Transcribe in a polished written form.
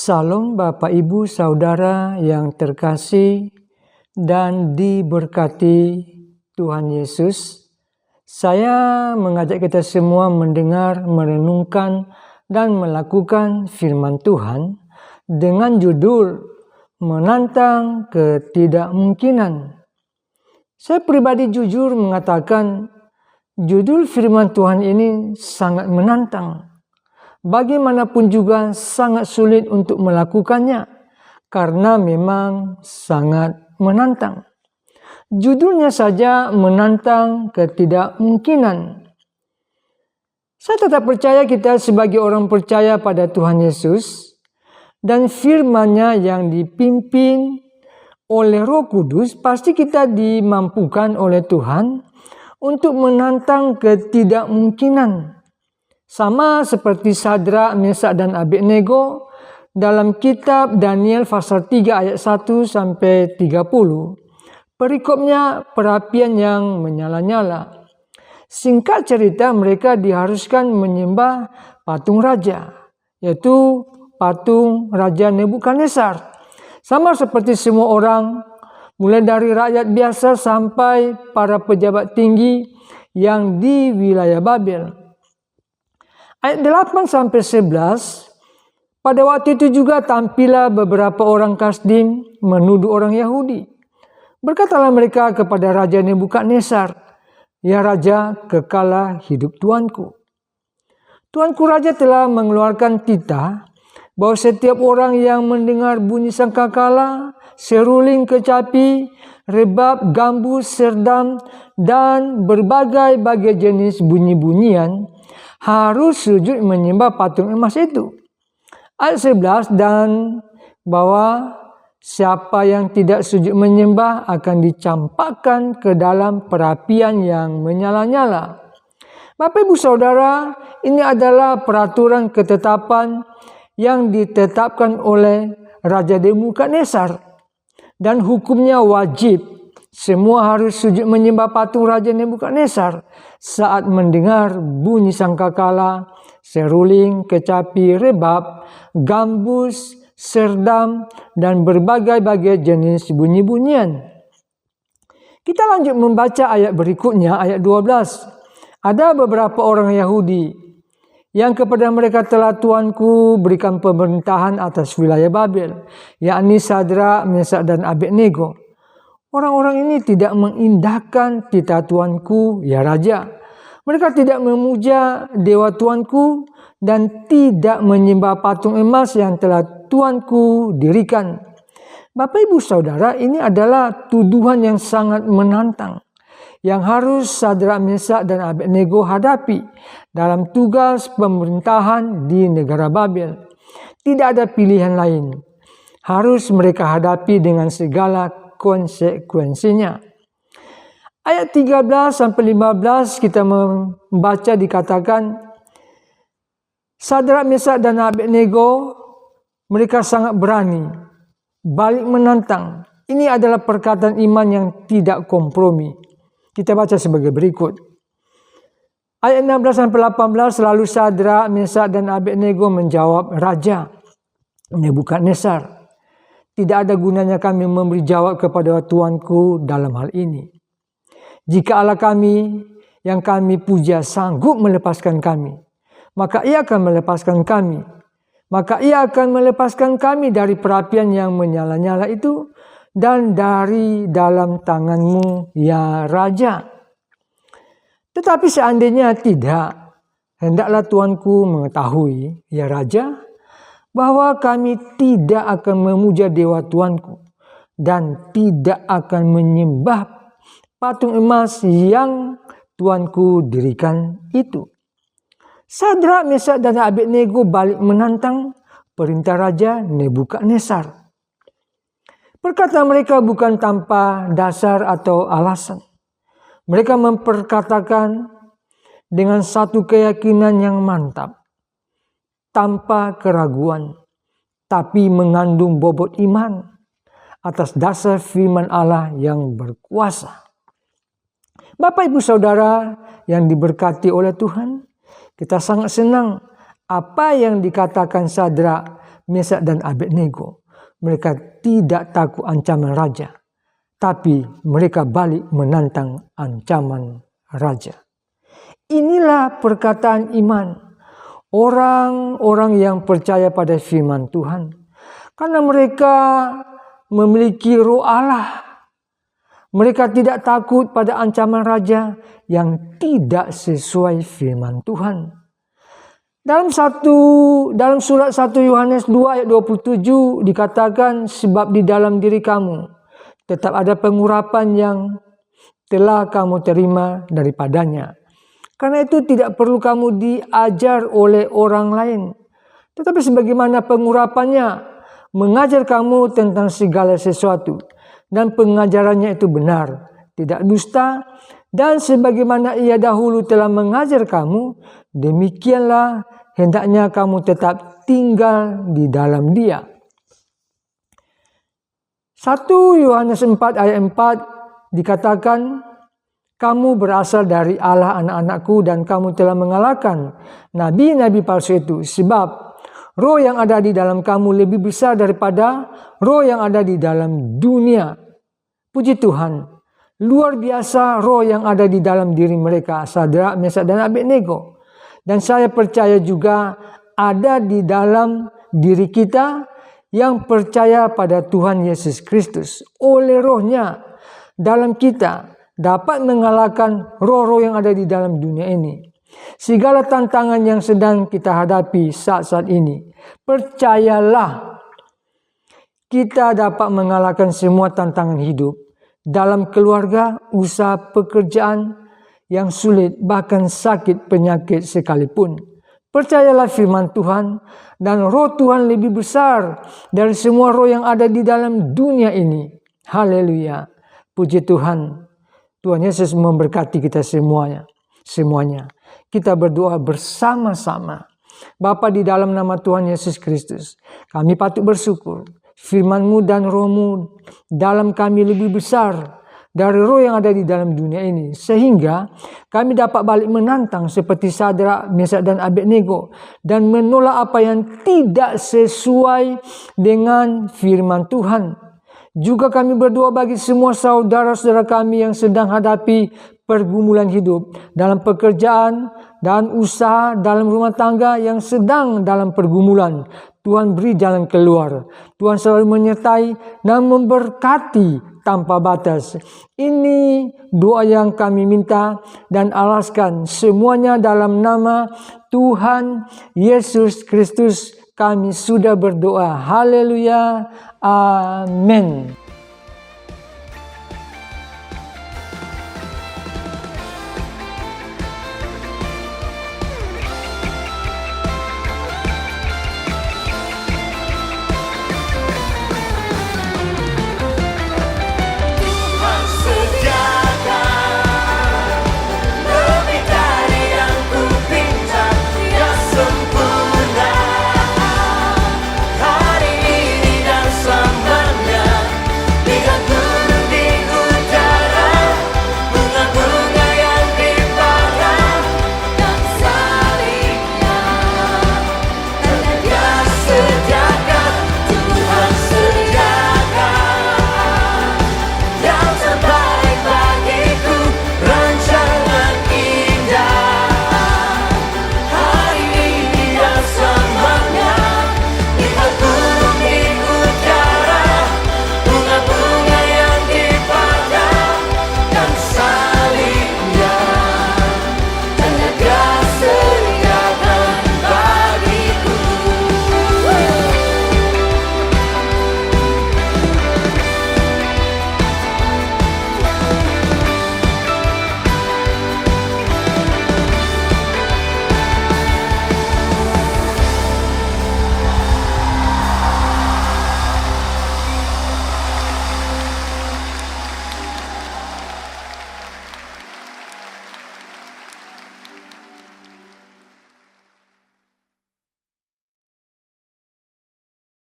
Salam Bapak Ibu Saudara yang terkasih dan diberkati Tuhan Yesus. Saya mengajak kita semua mendengar, merenungkan, dan melakukan firman Tuhan dengan judul Menantang Ketidakmungkinan. Saya pribadi jujur mengatakan judul firman Tuhan ini sangat menantang. Bagaimanapun juga sangat sulit untuk melakukannya karena memang sangat menantang. Judulnya saja menantang ketidakmungkinan. Saya tetap percaya kita sebagai orang percaya pada Tuhan Yesus dan firman-Nya yang dipimpin oleh Roh Kudus, pasti kita dimampukan oleh Tuhan untuk menantang ketidakmungkinan. Sama seperti Sadrak, Mesak, dan Abednego dalam kitab Daniel pasal 3 ayat 1 sampai 30. Perikopnya perapian yang menyala-nyala. Singkat cerita, mereka diharuskan menyembah patung raja, yaitu patung Raja Nebukadnezar. Sama seperti semua orang, mulai dari rakyat biasa sampai para pejabat tinggi yang di wilayah Babel. Ayat 8 sampai 11, pada waktu itu juga tampillah beberapa orang Kasdim menuduh orang Yahudi. Berkatalah mereka kepada Raja Nebukadnezar, "Ya Raja, kekalah hidup tuanku. Tuanku Raja telah mengeluarkan titah bahwa setiap orang yang mendengar bunyi sangkakala, seruling kecapi, rebab, gambus, serdam, dan berbagai jenis bunyi-bunyian harus sujud menyembah patung emas itu." Ayat 11, dan bahwa siapa yang tidak sujud menyembah akan dicampakkan ke dalam perapian yang menyala-nyala. Bapak Ibu Saudara, ini adalah peraturan ketetapan yang ditetapkan oleh Raja Nebukadnezar. Dan hukumnya wajib. Semua harus sujud menyembah patung Raja Nebukadnezar saat mendengar bunyi sangkakala, seruling, kecapi, rebab, gambus, serdam, dan berbagai jenis bunyi-bunyian. Kita lanjut membaca ayat berikutnya, ayat 12. Ada beberapa orang Yahudi yang kepada mereka telah Tuanku berikan pemerintahan atas wilayah Babel, yakni Sadrak, Mesak, dan Abednego. Orang-orang ini tidak mengindahkan titah Tuanku, ya Raja. Mereka tidak memuja dewa Tuanku dan tidak menyembah patung emas yang telah Tuanku dirikan. Bapak Ibu Saudara, ini adalah tuduhan yang sangat menantang yang harus Sadrak, Mesak, dan Abednego hadapi dalam tugas pemerintahan di negara Babel. Tidak ada pilihan lain. Harus mereka hadapi dengan segala konsekuensinya. Ayat 13 sampai 15 kita membaca dikatakan, Sadrak, Mesak, dan Abednego mereka sangat berani, balik menantang. Ini adalah perkataan iman yang tidak kompromi. Kita baca sebagai berikut. Ayat 16 sampai 18, lalu Sadrak, Mesak, dan Abednego menjawab Raja Nebukadnezar, "Tidak ada gunanya kami memberi jawab kepada Tuanku dalam hal ini. Jika Allah kami yang kami puja sanggup melepaskan kami, maka Ia akan melepaskan kami. Maka Ia akan melepaskan kami dari perapian yang menyala-nyala itu dan dari dalam tangan-Mu, ya Raja. Tetapi seandainya tidak, hendaklah Tuanku mengetahui, ya Raja, bahwa kami tidak akan memuja dewa Tuanku dan tidak akan menyembah patung emas yang Tuanku dirikan itu." Sadrak, Mesak, dan Abednego balik menantang perintah Raja Nebukadnezar. Perkataan mereka bukan tanpa dasar atau alasan. Mereka memperkatakan dengan satu keyakinan yang mantap, tanpa keraguan, tapi mengandung bobot iman atas dasar firman Allah yang berkuasa. Bapak Ibu Saudara yang diberkati oleh Tuhan, kita sangat senang apa yang dikatakan Sadrak, Mesak dan Abednego. Mereka tidak takut ancaman raja, tapi mereka balik menantang ancaman raja. Inilah perkataan iman orang-orang yang percaya pada firman Tuhan. Karena mereka memiliki roh Allah. Mereka tidak takut pada ancaman raja yang tidak sesuai firman Tuhan. Dalam surat 1 Yohanes 2 ayat 27 dikatakan, sebab di dalam diri kamu tetap ada pengurapan yang telah kamu terima daripadanya. Karena itu tidak perlu kamu diajar oleh orang lain. Tetapi sebagaimana pengurapannya mengajar kamu tentang segala sesuatu. Dan pengajarannya itu benar, tidak dusta. Dan sebagaimana ia dahulu telah mengajar kamu, demikianlah hendaknya kamu tetap tinggal di dalam dia. 1 Yohanes 4 ayat 4 dikatakan, kamu berasal dari Allah anak-anakku dan kamu telah mengalahkan nabi-nabi palsu itu. Sebab roh yang ada di dalam kamu lebih besar daripada roh yang ada di dalam dunia. Puji Tuhan. Luar biasa roh yang ada di dalam diri mereka, Sadrak, Mesak, dan Abednego. Dan saya percaya juga ada di dalam diri kita yang percaya pada Tuhan Yesus Kristus. Oleh rohnya dalam kita dapat mengalahkan roh-roh yang ada di dalam dunia ini. Segala tantangan yang sedang kita hadapi saat-saat ini, percayalah kita dapat mengalahkan semua tantangan hidup. Dalam keluarga, usaha, pekerjaan yang sulit, bahkan sakit, penyakit sekalipun. Percayalah firman Tuhan dan roh Tuhan lebih besar dari semua roh yang ada di dalam dunia ini. Haleluya. Puji Tuhan. Tuhan Yesus memberkati kita semuanya. Kita berdoa bersama-sama. Bapa, di dalam nama Tuhan Yesus Kristus, kami patut bersyukur. Firman-Mu dan Roh-Mu dalam kami lebih besar dari roh yang ada di dalam dunia ini. Sehingga kami dapat balik menantang seperti Sadrak, Mesak, dan Abednego. Dan menolak apa yang tidak sesuai dengan firman Tuhan. Juga kami berdoa bagi semua saudara-saudara kami yang sedang hadapi pergumulan hidup. Dalam pekerjaan dan usaha, dalam rumah tangga yang sedang dalam pergumulan. Tuhan beri jalan keluar. Tuhan selalu menyertai dan memberkati tanpa batas. Ini doa yang kami minta dan alaskan semuanya dalam nama Tuhan Yesus Kristus. Kami sudah berdoa. Haleluya. Amin.